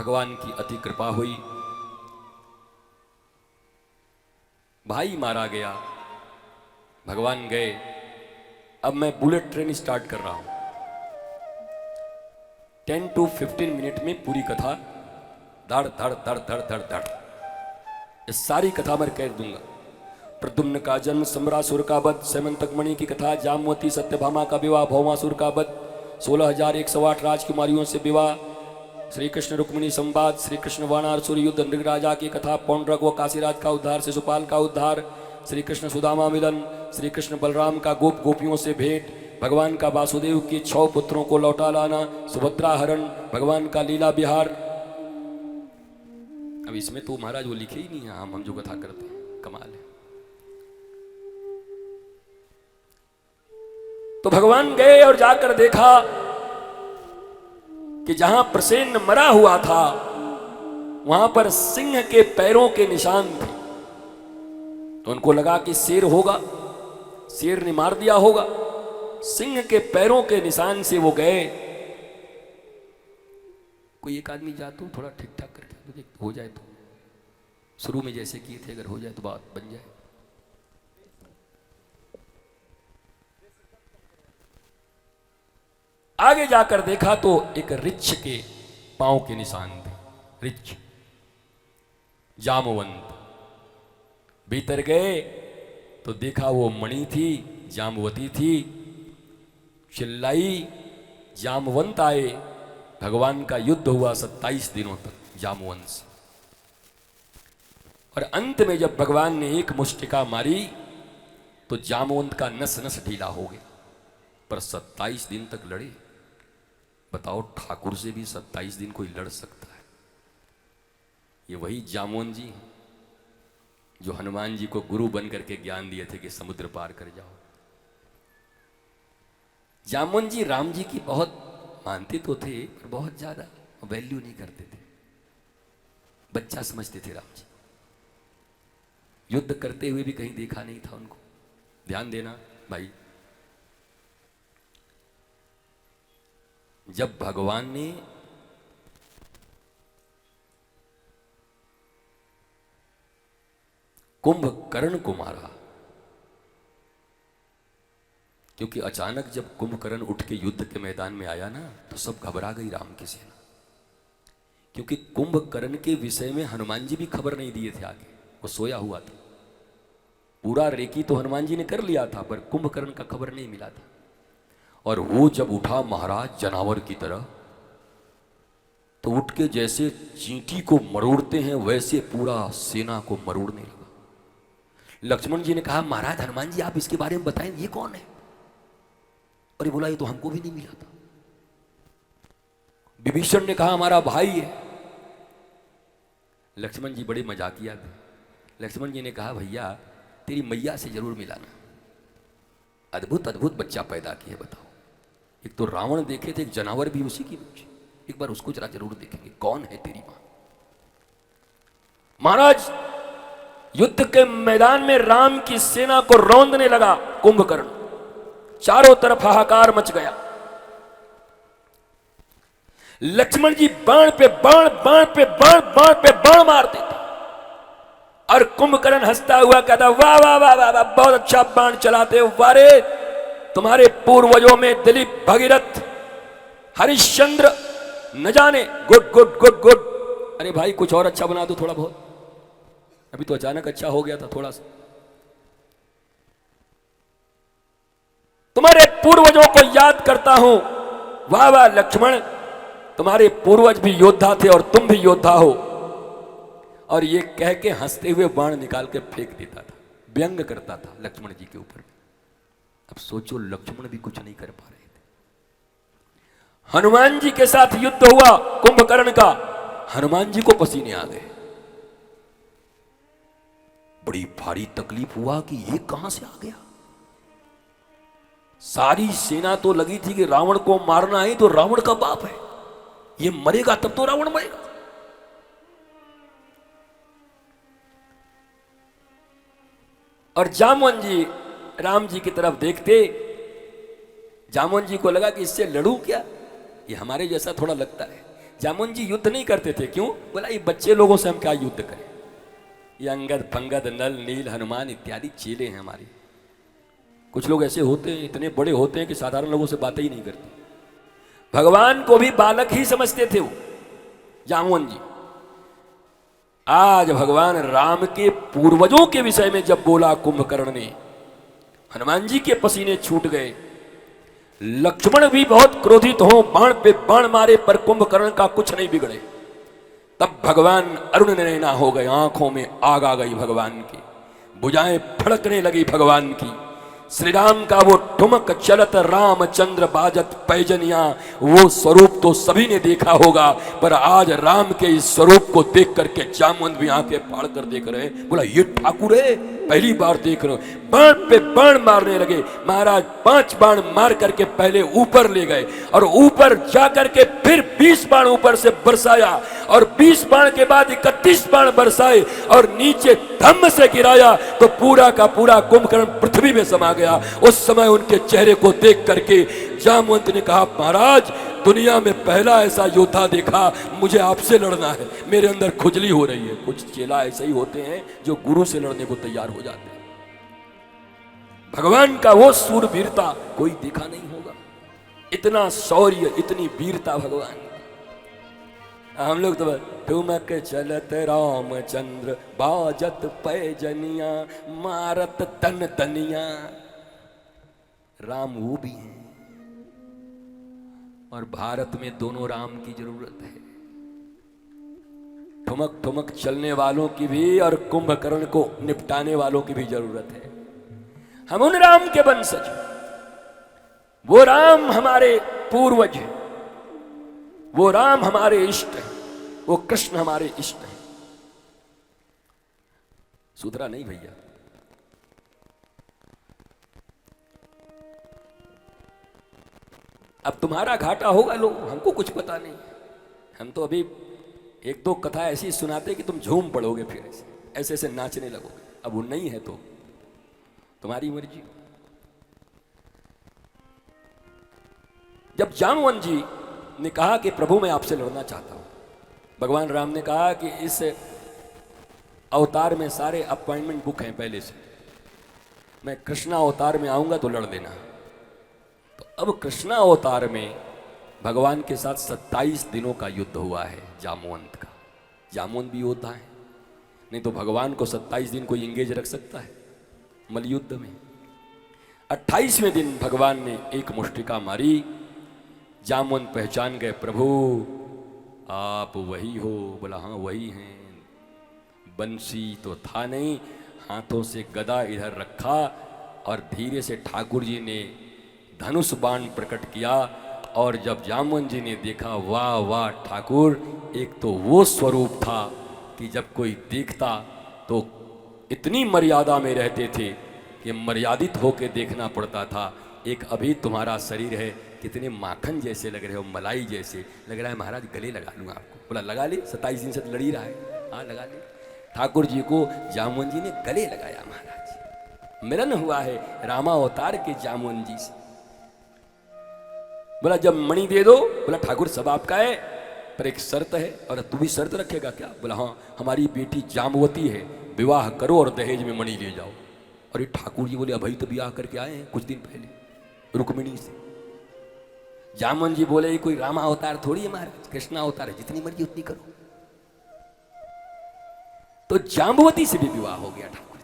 भगवान की अति कृपा हुई, भाई मारा गया, भगवान गए। अब मैं बुलेट ट्रेन स्टार्ट कर रहा हूं। 10 to 15 मिनट में पूरी कथा धड़ धड़ धड़ धड़ धड़ धड़ इस सारी कथा मैं कह दूंगा। प्रद्युम्न का जन्म, सम्रासुर का वध, सैमंतक मणि की कथा, जामवती सत्यभामा का विवाह, भौमासुर का वध, 16,108 राजकुमारियों से विवाह, श्री कृष्ण रुक्मिणी संवाद, श्री कृष्ण वानासुर युद्ध, नृगराजा की कथा, पौंड्रक व काशीराज का उद्धार, शिशुपाल का उद्धार, श्री कृष्ण सुदामा मिलन, श्री कृष्ण बलराम का गोप गोपियों से भेंट, भगवान का वासुदेव के 6 पुत्रों को लौटा लाना, सुभद्रा हरण, भगवान का लीला विहार। अब इसमें तो महाराज वो लिखे ही नहीं है, हम जो कथा करते हैं, कमाल है। तो भगवान गए और जाकर देखा कि जहां प्रसेन मरा हुआ था वहां पर सिंह के पैरों के निशान थे। तो उनको लगा कि शेर होगा, शेर ने मार दिया होगा। सिंह के पैरों के निशान से वो गए। कोई एक आदमी जाता हूं थोड़ा ठीक ठाक करके हो जाए, तो शुरू में जैसे किए थे अगर हो जाए तो बात बन जाए। आगे जाकर देखा तो एक ऋक्ष के पांव के निशान थे, ऋक्ष जामवंत। भीतर गए तो देखा वो मणि थी, जामवती थी। चिल्लाई, जामवंत आए। भगवान का युद्ध हुआ 27 दिनों तक जामवंत से। और अंत में जब भगवान ने एक मुष्टिका मारी तो जामवंत का नस नस ढीला हो गया। पर 27 दिन तक लड़े। बताओ, ठाकुर से भी 27 दिन कोई लड़ सकता है? ये वही जामवंत जी जो हनुमान जी को गुरु बन करके ज्ञान दिए थे कि समुद्र पार कर जाओ। जामवंत जी राम जी की बहुत मानते तो थे पर बहुत ज्यादा वैल्यू नहीं करते थे, बच्चा समझते थे राम जी। युद्ध करते हुए भी कहीं देखा नहीं था उनको। ध्यान देना भाई, जब भगवान ने कुंभकर्ण को मारा, क्योंकि अचानक जब कुंभकर्ण उठ के युद्ध के मैदान में आया ना तो सब घबरा गई राम की सेना। क्योंकि कुंभकर्ण के विषय में हनुमान जी भी खबर नहीं दिए थे आगे, वो सोया हुआ था। पूरा रेकी तो हनुमान जी ने कर लिया था पर कुंभकर्ण का खबर नहीं मिला था। और वो जब उठा महाराज जनावर की तरह, तो उठ के जैसे चींटी को मरोड़ते हैं वैसे पूरा सेना को मरोड़ने लगा। लक्ष्मण जी ने कहा, महाराज हनुमान जी आप इसके बारे में बताएं, ये कौन है? और ये बोला, ये तो हमको भी नहीं मिला था। विभीषण ने कहा, हमारा भाई है। लक्ष्मण जी बड़े मजाकिया थे। लक्ष्मण जी ने कहा, भैया तेरी मैया से जरूर मिलाना, अद्भुत अद्भुत बच्चा पैदा किए। बताओ, एक तो रावण देखे थे, एक जनावर भी उसी की बच्ची, एक बार उसको जरा जरूर देखेंगे, कौन है तेरी मां? महाराज युद्ध के मैदान में राम की सेना को रौंदने लगा कुंभकर्ण। चारों तरफ हाहाकार मच गया। लक्ष्मण जी बाण पे बाण, बाण पे बाण, बाण पे बाण मारते थे। और कुंभकर्ण हंसता हुआ कहता, वाह वाह वाह वाह, बहुत अच्छा बाण चलाते हो। वारे तुम्हारे पूर्वजों में दिलीप, भगीरथ, हरिश्चंद्र न जाने। Good good good good. अरे भाई कुछ और अच्छा बना दो थोड़ा बहुत। अभी तो अचानक अच्छा हो गया था थोड़ा सा। तुम्हारे पूर्वजों को याद करता हूं। वाह वाह लक्ष्मण, तुम्हारे पूर्वज भी योद्धा थे और तुम भी योद्धा हो। और ये कह के हंसते हुए बाण निकाल के फेंक देता था, व्यंग करता था लक्ष्मण जी के ऊपर। अब सोचो, लक्ष्मण भी कुछ नहीं कर पा रहे थे। हनुमान जी के साथ युद्ध हुआ कुंभकर्ण का, हनुमान जी को पसीने आ गए। बड़ी भारी तकलीफ हुआ कि ये कहां से आ गया। सारी सेना तो लगी थी कि रावण को मारना है, तो रावण का बाप है, ये मरेगा तब तो रावण मरेगा। और जामवंत जी राम जी की तरफ देखते, जामवंत जी को लगा कि इससे लड़ूं क्या, ये हमारे जैसा थोड़ा लगता है। जामुन जी युद्ध नहीं करते थे, क्यों? बोला ये बच्चे लोगों से हम क्या युद्ध करें, ये अंगद पंगद नल नील हनुमान इत्यादि चेले हैं हमारे। कुछ लोग ऐसे होते हैं, इतने बड़े होते हैं कि साधारण लोगों से बातें ही नहीं करते। भगवान को भी बालक ही समझते थे वो जामुन जी। आज भगवान राम के पूर्वजों के विषय में जब बोला कुंभकर्ण ने, हनुमान जी के पसीने छूट गए। लक्ष्मण भी बहुत क्रोधित हो, बाण पे बाण मारे पर कुंभकर्ण का कुछ नहीं बिगड़े। तब भगवान अरुण नैना हो गए, आंखों में आग आ गई भगवान की, भुजाएं फड़कने लगी भगवान की। श्री राम का वो ठुमक चलत रामचंद्र बाजत पैजनिया, वो स्वरूप तो सभी ने देखा होगा, पर आज राम के इस स्वरूप को देख करके जामवंत भी आंखें फाड़ कर देख रहे हैं। बोला ये ठाकुर है, पहली बार देख रहे हो। बाण पे बाण मारने लगे महाराज, 5 बाण मार करके पहले ऊपर ले गए और ऊपर जाकर के फिर 20 बाण ऊपर से बरसाया और 20 बाण के बाद 31 बाण बरसाए और नीचे धम्म से गिराया तो पूरा का पूरा कुंभकर्ण पृथ्वी में समा गया। उस समय उनके चेहरे को देख करके जामवंत ने कहा, महाराज दुनिया में पहला ऐसा योद्धा देखा, मुझे आपसे लड़ना है, मेरे अंदर खुजली हो रही है। कुछ चेला ऐसे ही होते हैं जो गुरु से लड़ने को तैयार हो जाते हैं। भगवान का वो सूरवीरता कोई देखा नहीं होगा, इतना शौर्य, इतनी वीरता भगवान। हम लोग तो ठुमक चलत रामचंद्र बाजत पैजनिया, मारत तन तनिया। राम वो भी हैं और भारत में दोनों राम की जरूरत है, ठुमक ठुमक चलने वालों की भी और कुंभकर्ण को निपटाने वालों की भी जरूरत है। हम उन राम के वंशज, वो राम हमारे पूर्वज हैं, वो राम हमारे इष्ट हैं, वो कृष्ण हमारे इष्ट हैं। सुधरा नहीं भैया? अब तुम्हारा घाटा होगा, लो हमको कुछ पता नहीं। हम तो अभी 1-2 कथा ऐसी सुनाते कि तुम झूम पड़ोगे, फिर ऐसे ऐसे नाचने लगोगे। अब वो नहीं है तो तुम्हारी मर्जी। जब जामवंत जी ने कहा कि प्रभु मैं आपसे लड़ना चाहता हूं, भगवान राम ने कहा कि इस अवतार में सारे अपॉइंटमेंट बुक हैं पहले से, मैं कृष्णा अवतार में आऊंगा तो लड़ देना। तो अब कृष्णा अवतार में भगवान के साथ 27 दिनों का युद्ध हुआ है जामवंत का। जामवंत भी योद्धा है, नहीं तो भगवान को 27 दिन कोई इंगेज रख सकता है मलयुद्ध में। 28वें दिन भगवान ने एक मुष्टिका मारी, जामवंत पहचान गए, प्रभु आप वही हो? बोला हाँ वही हैं। बंसी तो था नहीं, हाथों से गदा इधर रखा और धीरे से ठाकुर जी ने धनुष बाण प्रकट किया। और जब जामवंत जी ने देखा, वाह वाह ठाकुर, एक तो वो स्वरूप था कि जब कोई देखता तो इतनी मर्यादा में रहते थे कि मर्यादित होकर देखना पड़ता था। एक अभी तुम्हारा शरीर है, कितने माखन जैसे लग रहे हो, मलाई जैसे लग रहा है, महाराज गले लगा लूँ आपको। बोला लगा ले, 27 दिन से तो लड़ ही रहा है, हाँ लगा ले। ठाकुर जी को जामवंत जी ने गले लगाया। महाराज मिलन हुआ है रामा अवतार के जामवंत जी से। बोला जब मणि दे दो, बोला ठाकुर सब आपका है पर एक शर्त है। और तू भी शर्त रखेगा क्या? बोला हाँ, हमारी बेटी जामवती है, विवाह करो और दहेज में मणि ले जाओ। और ये ठाकुर जी बोले अभी तो विवाह करके आए हैं कुछ दिन पहले रुक्मिणी से। जामवंत जी बोले ये कोई रामा अवतार थोड़ी है महाराज, कृष्णा अवतार है, जितनी मर्जी उतनी करो। तो जाम्बवती से भी विवाह हो गया ठाकुर।